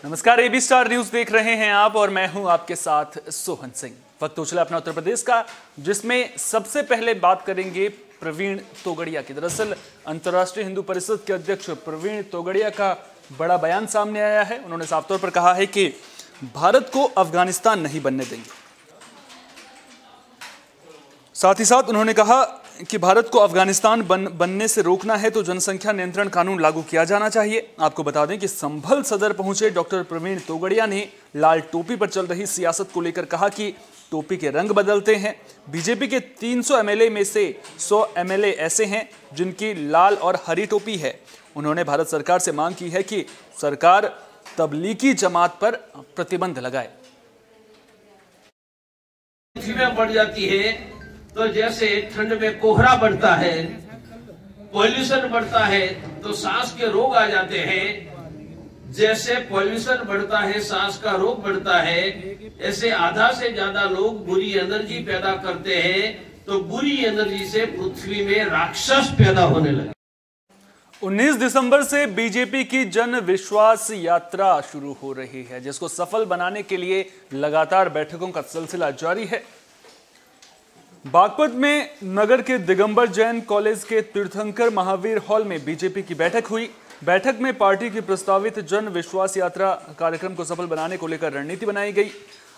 नमस्कार, AB star news देख रहे हैं आप और मैं हूं आपके साथ सोहन सिंह। वक्त तो चला अपना उत्तर प्रदेश का, जिसमें सबसे पहले बात करेंगे प्रवीण तोगड़िया की। दरअसल अंतर्राष्ट्रीय हिंदू परिषद के अध्यक्ष प्रवीण तोगड़िया का बड़ा बयान सामने आया है। उन्होंने साफ तौर पर कहा है कि भारत को अफगानिस्तान नहीं बनने देंगे। साथ ही साथ उन्होंने कहा कि भारत को अफगानिस्तान बनने से रोकना है तो जनसंख्या नियंत्रण कानून लागू किया जाना चाहिए। आपको बता दें कि संभल सदर पहुंचे डॉक्टर प्रवीण तोगड़िया ने लाल टोपी पर चल रही सियासत को लेकर कहा कि टोपी के रंग बदलते हैं। बीजेपी के 300 एमएलए में से 100 एमएलए ऐसे हैं जिनकी लाल और हरी टोपी है। उन्होंने भारत सरकार से मांग की है कि सरकार तबलीगी जमात पर प्रतिबंध लगाए। बढ़ जाती है तो जैसे ठंड में कोहरा बढ़ता है, पॉल्यूशन बढ़ता है तो सांस के रोग आ जाते हैं। जैसे पॉल्यूशन बढ़ता है, सांस का रोग बढ़ता है, ऐसे आधा से ज्यादा लोग बुरी एनर्जी पैदा करते हैं तो बुरी एनर्जी से पृथ्वी में राक्षस पैदा होने लगे। 19 दिसंबर से बीजेपी की जन विश्वास यात्रा शुरू हो रही है, जिसको सफल बनाने के लिए लगातार बैठकों का सिलसिला जारी है। बागपत में नगर के दिगंबर जैन कॉलेज के तीर्थंकर महावीर हॉल में बीजेपी की बैठक हुई। बैठक में पार्टी की प्रस्तावित जन विश्वास यात्रा कार्यक्रम को सफल बनाने को लेकर रणनीति बनाई गई।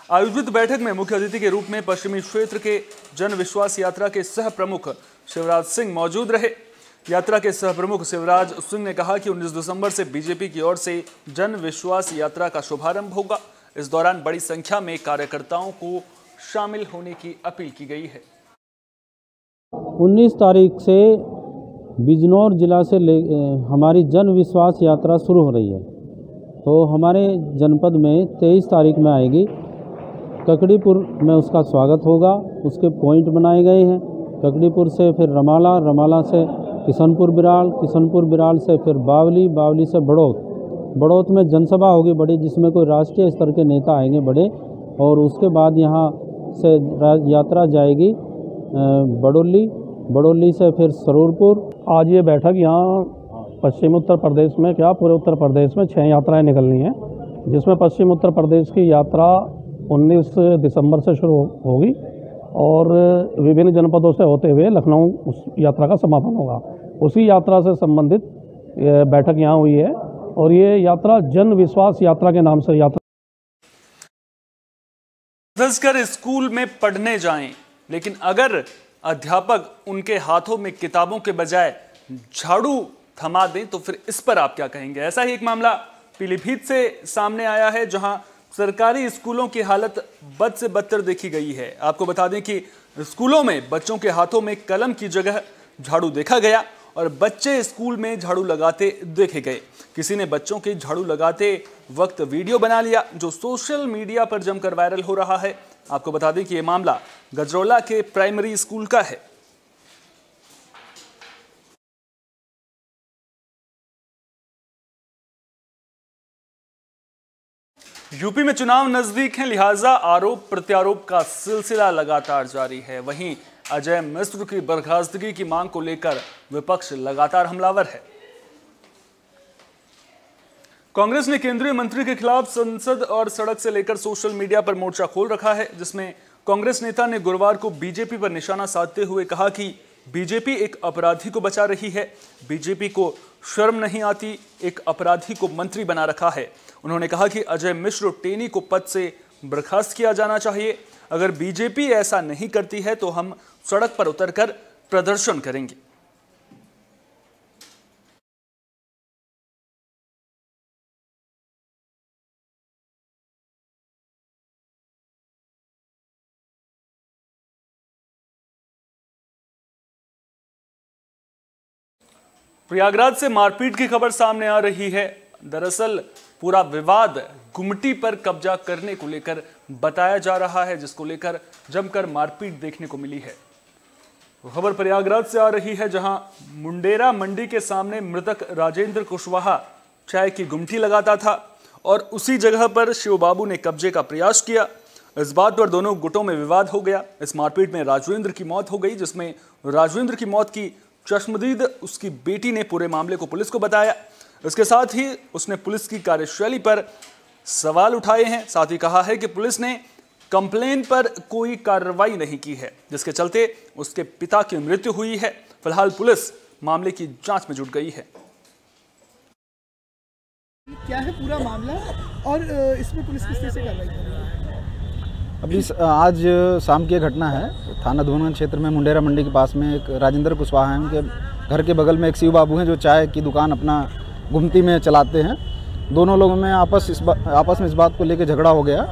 आयोजित बैठक में मुख्य अतिथि के रूप में पश्चिमी क्षेत्र के जन विश्वास यात्रा के सह प्रमुख शिवराज सिंह मौजूद रहे। यात्रा के सह प्रमुख शिवराज सिंह ने कहा कि 19 दिसंबर से बीजेपी की ओर से जन विश्वास यात्रा का शुभारंभ होगा। इस दौरान बड़ी संख्या में कार्यकर्ताओं को शामिल होने की अपील की गई है। 19 तारीख से बिजनौर जिला से हमारी जन विश्वास यात्रा शुरू हो रही है। तो हमारे जनपद में 23 तारीख में आएगी। ककड़ीपुर में उसका स्वागत होगा। उसके पॉइंट बनाए गए हैं। ककड़ीपुर से फिर रमाला, रमाला से किशनपुर बिराल, किशनपुर बिराल से फिर बावली, बावली से बड़ौत, बड़ौत में जनसभा होगी बड़ी, जिसमें कोई राष्ट्रीय स्तर के नेता आएंगे बड़े। और उसके बाद यहाँ से यात्रा जाएगी बड़ौली, बड़ौली से फिर सरूरपुर। आज ये बैठक यहाँ पश्चिम उत्तर प्रदेश में क्या पूरे उत्तर प्रदेश में 6 यात्राएं निकलनी हैं, जिसमें पश्चिम उत्तर प्रदेश की यात्रा 19 दिसंबर से शुरू होगी और विभिन्न जनपदों से होते हुए लखनऊ उस यात्रा का समापन होगा। उसी यात्रा से संबंधित बैठक यहाँ हुई है और ये यात्रा जन विश्वास यात्रा के नाम से यात्रा। कर स्कूल में पढ़ने जाएं, लेकिन अगर अध्यापक उनके हाथों में किताबों के बजाय झाड़ू थमा दें तो फिर इस पर आप क्या कहेंगे? ऐसा ही एक मामला पीलीभीत से सामने आया है, जहां सरकारी स्कूलों की हालत बद से बदतर देखी गई है। आपको बता दें कि स्कूलों में बच्चों के हाथों में कलम की जगह झाड़ू देखा गया और बच्चे स्कूल में झाड़ू लगाते देखे गए। किसी ने बच्चों के झाड़ू लगाते वक्त वीडियो बना लिया, जो सोशल मीडिया पर जमकर वायरल हो रहा है। आपको बता दें कि यह मामला गजरौला के प्राइमरी स्कूल का है। यूपी में चुनाव नजदीक है, लिहाजा आरोप प्रत्यारोप का सिलसिला लगातार जारी है। वहीं अजय मिश्र की बर्खास्तगी की मांग को लेकर विपक्ष लगातार हमलावर है। कांग्रेस ने केंद्रीय मंत्री के खिलाफ संसद और सड़क से लेकर सोशल मीडिया पर मोर्चा खोल रखा है, जिसमें कांग्रेस नेता ने गुरुवार को बीजेपी पर निशाना साधते हुए कहा कि बीजेपी एक अपराधी को बचा रही है। बीजेपी को शर्म नहीं आती, एक अपराधी को मंत्री बना रखा है। उन्होंने कहा कि अजय मिश्र टेनी को पद से बर्खास्त किया जाना चाहिए। अगर बीजेपी ऐसा नहीं करती है तो हम सड़क पर उतरकर प्रदर्शन करेंगे। प्रयागराज से मारपीट की खबर सामने आ रही है। दरअसल पूरा विवाद गुमटी पर कब्जा करने को लेकर बताया जा रहा है, जिसको लेकर जमकर मारपीट देखने को मिली है। खबर प्रयागराज से आ रही है, जहां मुंडेरा मंडी के सामने मृतक राजेंद्र कुशवाहा चाय की गुमटी लगाता था और उसी जगह पर शिव बाबू ने कब्जे का प्रयास किया। इस बात पर दोनों गुटों में विवाद हो गया। इस मारपीट में राजेंद्र की मौत हो गई, जिसमें राजेंद्र की मौत की चश्मदीद उसकी बेटी ने पूरे मामले को पुलिस को बताया। इसके साथ ही उसने पुलिस की कार्यशैली पर सवाल उठाए हैं। साथ ही कहा है कि पुलिस ने कंप्लेन पर कोई कार्रवाई नहीं की है, जिसके चलते उसके पिता की मृत्यु हुई है। फिलहाल पुलिस मामले की जांच में जुट गई है। क्या है पूरा मामला और इसमें पुलिस किस तरह से कार्रवाई कर रही है? अभी आज शाम की घटना है, थाना धूनगंज क्षेत्र में मुंडेरा मंडी के पास में एक राजेंद्र कुशवाहा हैं, उनके घर के बगल में एक शिव बाबू हैं जो चाय की दुकान अपना गुमती में चलाते हैं। दोनों लोगों में आपस में इस बात को लेकर झगड़ा हो गया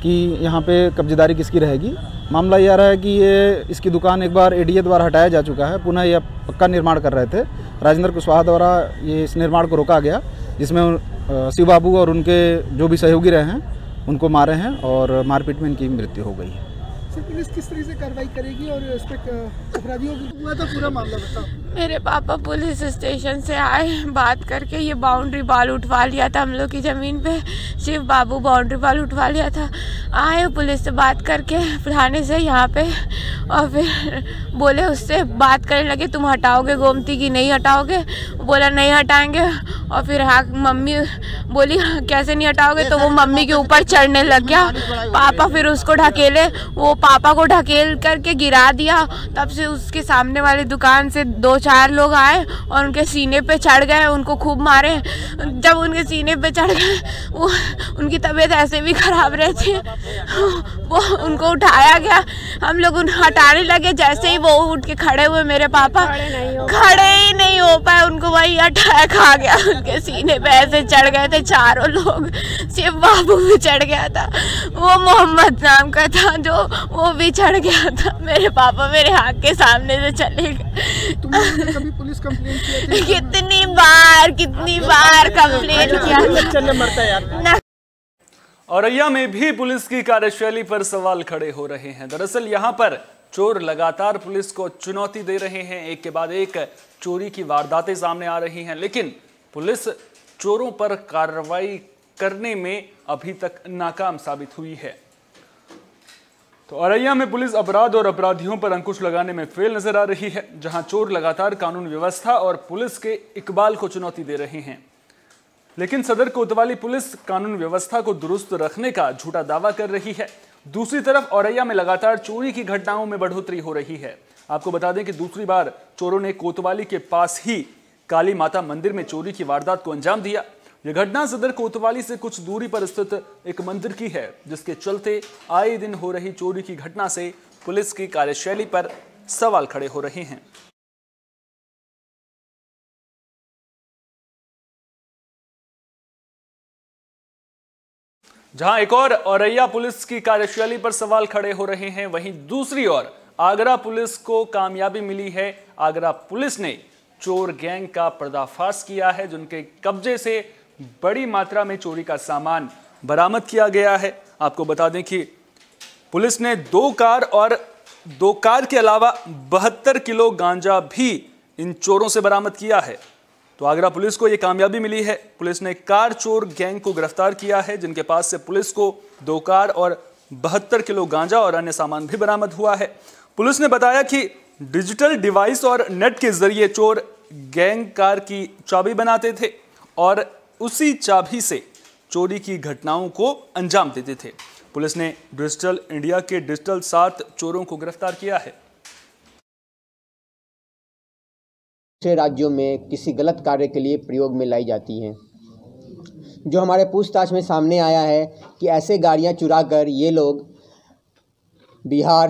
कि यहाँ पे कब्जेदारी किसकी रहेगी। मामला यह रहा है कि ये इसकी दुकान एक बार एडीए द्वारा हटाया जा चुका है, पुनः यह पक्का निर्माण कर रहे थे। राजेंद्र कुशवाहा द्वारा ये इस निर्माण को रोका गया, जिसमें शिव बाबू और उनके जो भी सहयोगी रहे हैं उनको मारे हैं और मारपीट में इनकी मृत्यु हो गई है। सर, पुलिस किस तरह से कार्रवाई करेगी और इस पर अपराधियों को हुआ था पूरा मामला बताओ। मेरे पापा पुलिस स्टेशन से आए, बात करके ये बाउंड्री बाल उठवा लिया था हम लोग की ज़मीन पे। शिव बाबू बाउंड्री बाल उठवा लिया था। आए पुलिस से बात करके थाने से यहाँ पे, और फिर बोले उससे बात करने लगे, तुम हटाओगे गोमती की नहीं हटाओगे? बोला नहीं हटाएंगे। और फिर हाँ मम्मी बोली कैसे नहीं हटाओगे, तो वो मम्मी के ऊपर चढ़ने लग गया। पापा फिर उसको ढकेले, वो पापा को ढकेल करके गिरा दिया। तब से उसके सामने वाली दुकान से 2-4 लोग आए और उनके सीने पे चढ़ गए, उनको खूब मारे। जब उनके सीने पे चढ़ गए, वो उनकी तबीयत ऐसे भी खराब रहती है, वो उनको उठाया गया। हम लोग उन्हें हटाने लगे, जैसे ही वो उठ के खड़े हुए मेरे पापा खड़े ही नहीं हो पाए, उनको वही अटैक आ गया। उनके सीने पे ऐसे चढ़ गए थे चारों लोग। शिव बाबू भी चढ़ गया था, वो मोहम्मद नाम का था जो वो भी चढ़ गया था। मेरे पापा मेरे आँख के सामने से चले गए। तुमने कभी पुलिस कंप्लेंट किया था? कितनी बार कंप्लेंट किया। औरैया में भी पुलिस की कार्यशैली पर सवाल खड़े हो रहे हैं। दरअसल यहां पर चोर लगातार पुलिस को चुनौती दे रहे हैं, एक के बाद एक चोरी की वारदातें सामने आ रही हैं, लेकिन पुलिस चोरों पर कार्रवाई करने में अभी तक नाकाम साबित हुई है। तो औरैया में पुलिस अपराध और अपराधियों पर अंकुश लगाने में फेल नजर आ रही है, जहां चोर लगातार कानून व्यवस्था और पुलिस के इकबाल को चुनौती दे रहे हैं। लेकिन सदर कोतवाली पुलिस कानून व्यवस्था को दुरुस्त रखने का झूठा दावा कर रही है। दूसरी तरफ औरैया में लगातार चोरी की घटनाओं में बढ़ोतरी हो रही है। आपको बता दें कि दूसरी बार चोरों ने कोतवाली के पास ही काली माता मंदिर में चोरी की वारदात को अंजाम दिया। यह घटना सदर कोतवाली से कुछ दूरी पर स्थित एक मंदिर की है, जिसके चलते आए दिन हो रही चोरी की घटना से पुलिस की कार्यशैली पर सवाल खड़े हो रहे हैं। जहां एक और औरैया पुलिस की कार्यशैली पर सवाल खड़े हो रहे हैं, वहीं दूसरी ओर आगरा पुलिस को कामयाबी मिली है। आगरा पुलिस ने चोर गैंग का पर्दाफाश किया है, जिनके कब्जे से बड़ी मात्रा में चोरी का सामान बरामद किया गया है। आपको बता दें कि पुलिस ने 2 कार के अलावा 72 किलो गांजा भी इन चोरों से बरामद किया है। तो आगरा पुलिस को यह कामयाबी मिली है। पुलिस ने कार चोर गैंग को गिरफ्तार किया है, जिनके पास से पुलिस को 2 कार और 72 किलो गांजा और अन्य सामान भी बरामद हुआ है। पुलिस ने बताया कि डिजिटल डिवाइस और नेट के जरिए चोर गैंग कार की चाबी बनाते थे और उसी चाबी से चोरी की घटनाओं को अंजाम देते थे। पुलिस ने डिजिटल इंडिया के डिजिटल 7 चोरों को गिरफ्तार किया है। राज्यों में किसी गलत कार्य के लिए प्रयोग में लाई जाती हैं। जो हमारे पूछताछ में सामने आया है कि ऐसे गाड़ियां चुरा कर ये लोग बिहार,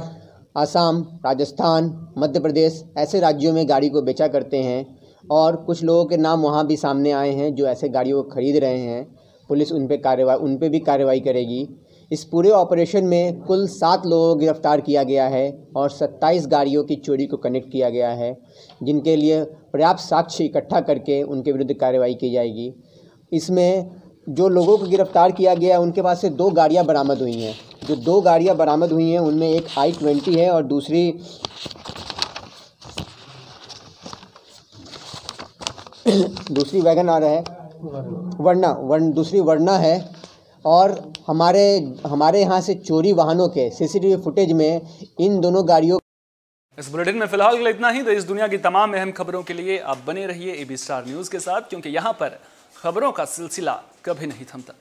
असम, राजस्थान, मध्य प्रदेश ऐसे राज्यों में गाड़ी को बेचा करते हैं और कुछ लोगों के नाम वहां भी सामने आए हैं जो ऐसे गाड़ियों को खरीद रहे हैं। पुलिस उन पे भी कार्रवाई करेगी। इस पूरे ऑपरेशन में कुल 7 लोगों को गिरफ्तार किया गया है और 27 गाड़ियों की चोरी को कनेक्ट किया गया है, जिनके लिए पर्याप्त साक्ष्य इकट्ठा करके उनके विरुद्ध कार्रवाई की जाएगी। इसमें जो लोगों को गिरफ्तार किया गया उनके पास से 2 गाड़ियां बरामद हुई हैं। जो 2 गाड़ियां बरामद हुई हैं उनमें एक i20 है और दूसरी वैगन आर है, दूसरी वर्ना है। और हमारे यहाँ से चोरी वाहनों के सीसीटीवी फुटेज में इन दोनों गाड़ियों। इस बुलेटिन में फिलहाल के लिए इतना ही। देश दुनिया की तमाम अहम खबरों के लिए आप बने रहिए AB स्टार न्यूज़ के साथ, क्योंकि यहाँ पर खबरों का सिलसिला कभी नहीं थमता।